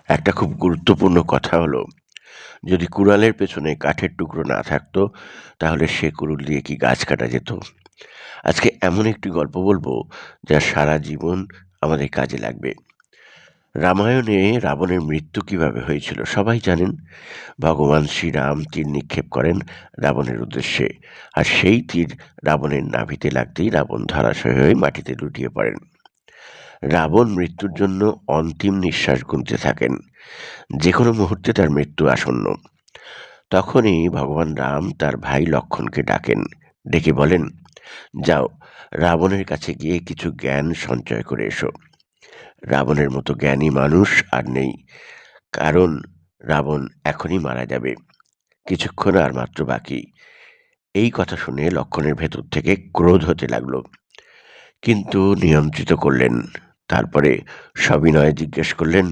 একটা খুব গুরুত্বপূর্ণ কথা হলো, যদি কুড়ালের পেছনে কাঠের টুকরো না থাকতো, তাহলে সে কুড়ুল দিয়ে কি গাছ কাটা যেত? আজকে এমন একটি গল্প বলবো, যা সারা জীবন আমাদের কাজে লাগবে। রামায়ণে রাবণের মৃত্যু কিভাবে হয়েছিল সবাই জানেন। ভগবান শ্রীরাম তীর নিক্ষেপ করেন রাবণের উদ্দেশ্যে, আর সেই তীর রাবণের নাভিতে লাগতেই রাবণ ধরাশয় হয়ে মাটিতে লুটিয়ে পড়েন। রাবণ মৃত্যুর জন্য অন্তিম নিঃশ্বাস গুনতে থাকেন, যে কোনো মুহূর্তে তার মৃত্যু আসন্ন। তখনই ভগবান রাম তার ভাই লক্ষ্মণকে ডাকেন, ডেকে বলেন, যাও, রাবণের কাছে গিয়ে কিছু জ্ঞান সঞ্চয় করে এসো। রাবণের মতো জ্ঞানী মানুষ আর নেই, কারণ রাবণ এখনই মারা যাবে, কিছুক্ষণ আর মাত্র বাকি। এই কথা শুনে লক্ষ্মণের ভেতর থেকে ক্রোধ হতে লাগলো, কিন্তু নিয়ন্ত্রিত করলেন। তারপরে সবিনয়ে জিজ্ঞেস করলেন,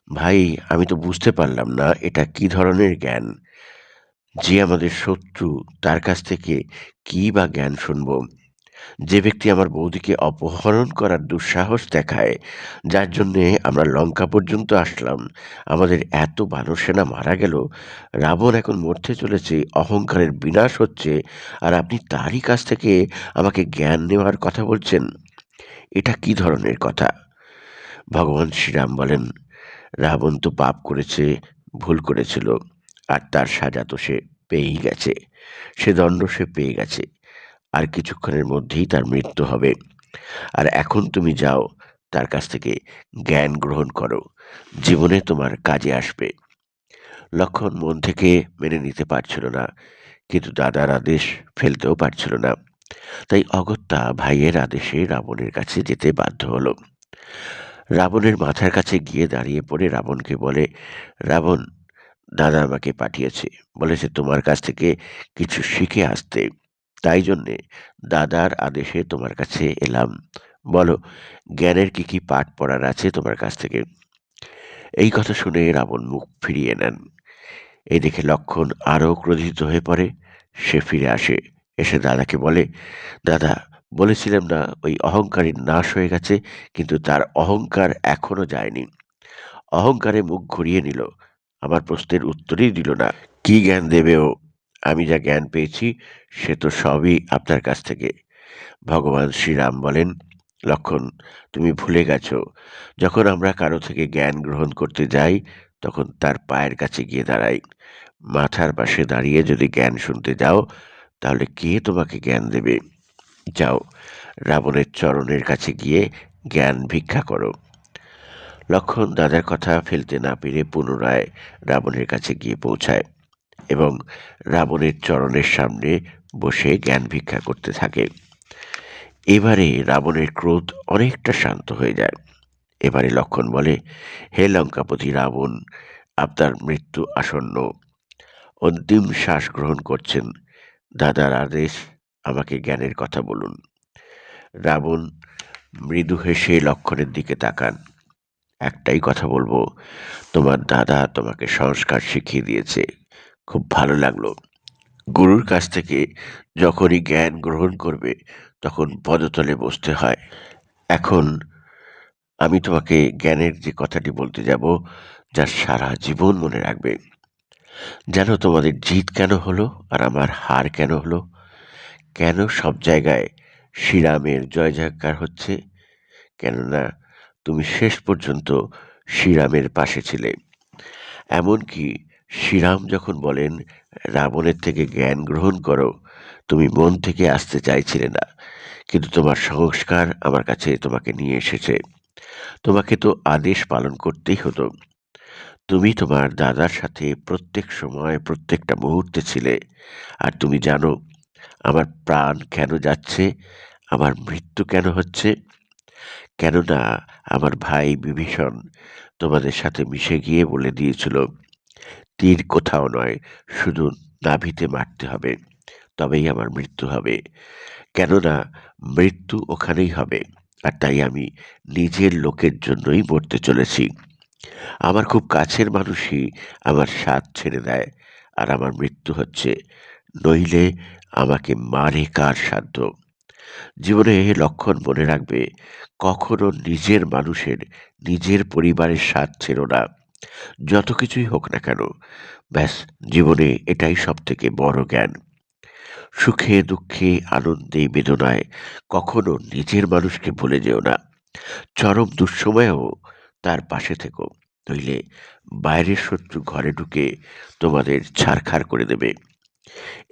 ভাই, আমি তো বুঝতে পারলাম না এটা কি ধরনের জ্ঞান। যে আমাদের শত্রু, তার কাছ থেকে কি বা জ্ঞান শুনব? যে ব্যক্তি আমার বৌদিকে অপহরণ করার দুঃসাহস দেখায়, যার জন্যে আমরা লঙ্কা পর্যন্ত আসলাম, আমাদের এত বানর সেনা মারা গেল, রাবণ এখন মরতে চলেছে, অহংকারের বিনাশ হচ্ছে, আর আপনি তারই কাছ থেকে আমাকে জ্ঞান নেওয়ার কথা বলছেন? এটা কি ধরনের কথা? ভগবান শ্রীরাম বলেন, রাবণ তো পাপ করেছে, ভুল করেছিল, আর তার সাজা তো সে পেয়েই গেছে। সে দণ্ড সে পেয়ে গেছে, আর কিছুক্ষণের মধ্যেই তার মৃত্যু হবে। আর এখন তুমি যাও, তার কাছ থেকে জ্ঞান গ্রহণ করো, জীবনে তোমার কাজে আসবে। লক্ষণ মন থেকে মেনে নিতে পারছিল না, কিন্তু দাদার আদেশ ফেলতেও পারছিল না। তাই অগত্যা ভাইয়ের আদেশে রাবণের কাছে যেতে বাধ্য হলো। রাবণের মাথার কাছে গিয়ে দাঁড়িয়ে পড়ে রাবণকে বলে, রাবণ, দাদা আমাকে পাঠিয়েছে, বলেছে তোমার কাছ থেকে কিছু শিখে আসতে, তাই জন্যে দাদার আদেশে তোমার কাছে এলাম। বলো, জ্ঞানের কি কি পাঠ পড়ার আছে তোমার কাছ থেকে? এই কথা শুনে রাবণ মুখ ফিরিয়ে নেন। এই দেখে লক্ষণ আরো ক্রোধিত হয়ে পড়ে। সে ফিরে আসে, এসে দাদাকে বলে, দাদা, বলেছিলাম না ওই অহংকারীর নাশ হয়ে গেছে, কিন্তু তার অহংকার এখনো যায়নি। অহংকারে মুখ ঘুরিয়ে নিল, আমার প্রশ্নের উত্তরই দিল না। কি জ্ঞান দেবে ও? আমি যা জ্ঞান পেয়েছি সে তো সবই আপনার কাছ থেকে। ভগবান শ্রীরাম বলেন, লক্ষণ, তুমি ভুলে গেছো, যখন আমরা কারো থেকে জ্ঞান গ্রহণ করতে যাই, তখন তার পায়ের কাছে গিয়ে দাঁড়াই। মাথার পাশে দাঁড়িয়ে যদি জ্ঞান শুনতে যাও, তাহলে কে তোমাকে জ্ঞান দেবে? যাও, রাবণের চরণের কাছে গিয়ে জ্ঞান ভিক্ষা করো। লক্ষণ দাদার কথা ফেলতে না পেরে পুনরায় রাবণের কাছে গিয়ে পৌঁছায় এবং রাবণের চরণের সামনে বসে জ্ঞান ভিক্ষা করতে থাকে। এবারে রাবণের ক্রোধ অনেকটা শান্ত হয়ে যায়। এবারে লক্ষণ বলে, হে লঙ্কাপতি রাবণ, আপনার মৃত্যু আসন্ন, অন্তিম শ্বাস গ্রহণ করছেন, দাদার আদেশ, আমাকে জ্ঞানের কথা বলুন। রাবণ মৃদু হেসে লক্ষণের দিকে তাকান। একটাই কথা বলবো, তোমার দাদা তোমাকে সংস্কার শিখিয়ে দিয়েছে, খুব ভালো লাগলো। গুরুর কাছ থেকে যখনই জ্ঞান গ্রহণ করবে, তখন পদতলে বসতে হয়। এখন আমি তোমাকে জ্ঞানের যে কথাটি বলতে যাব, যা সারা জীবন মনে রাখবে। জানো তোমাদের জিত কেন হলো আর আমার হার কেন হলো? কেন সব জায়গায় শ্রীরামের জয় জয়কার হচ্ছে? কেননা তুমি শেষ পর্যন্ত শ্রীরামের পাশে ছিলে। এমনকি শ্রীরাম যখন বলেন রাবণের থেকে জ্ঞান গ্রহণ করো, তুমি মন থেকে আসতে চাইছিলে না, কিন্তু তোমার সংস্কার আমার কাছে তোমাকে নিয়ে এসেছে। তোমাকে তো আদেশ পালন করতেই হতো। তুমি তোমার দাদার সাথে প্রত্যেক সময় প্রত্যেকটা মুহূর্তে ছিলে। আর তুমি জানো আমার প্রাণ কেন যাচ্ছে, আমার মৃত্যু কেন হচ্ছে? কেননা আমার ভাই বিভীষণ তোমাদের সাথে মিশে গিয়ে বলে দিয়েছিল, তীর কোথাও নয়, শুধু নাভিতে মারতে হবে, তবেই আমার মৃত্যু হবে। কেননা মৃত্যু ওখানেই হবে, আর তাই আমি নিজের লোকের জন্যই মরতে চলেছি। আমার খুব কাছের মানুষই আমার সাথ ছেড়ে দেয়, আর আমার মৃত্যু হচ্ছে, নইলে আমাকে মারে কার সাধ্য? জীবনে লক্ষণ মনে রাখবে, কখনো নিজের মানুষের, নিজের পরিবারের সাথ ছেড়ো না। যত কিছুই হোক না কেন, ব্যাস জীবনে এটাই সবথেকে বড় জ্ঞান। সুখে দুঃখে আনন্দে বেদনায় কখনো নিজের মানুষকে ভুলে যেও না। চরম দুঃসময়েও তার পাশে থেকো, নইলে বাইরের শত্রু ঘরে ঢুকে তোমাদের ছারখার করে দেবে।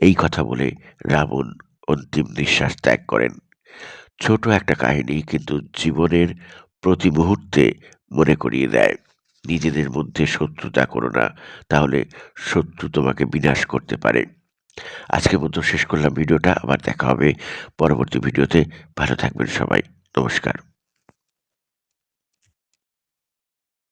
এই কথা বলে রাবণ অন্তিম নিঃশ্বাস ত্যাগ করেন। ছোট একটা কাহিনী, কিন্তু জীবনের প্রতি মুহূর্তে মনে করিয়ে দেয়, নিজেদের মধ্যে শত্রুতা করো না, তাহলে শত্রু তোমাকে বিনাশ করতে পারে। আজকের মতো শেষ করলাম ভিডিওটা। আবার দেখা হবে পরবর্তী ভিডিওতে। ভালো থাকবেন সবাই। নমস্কার।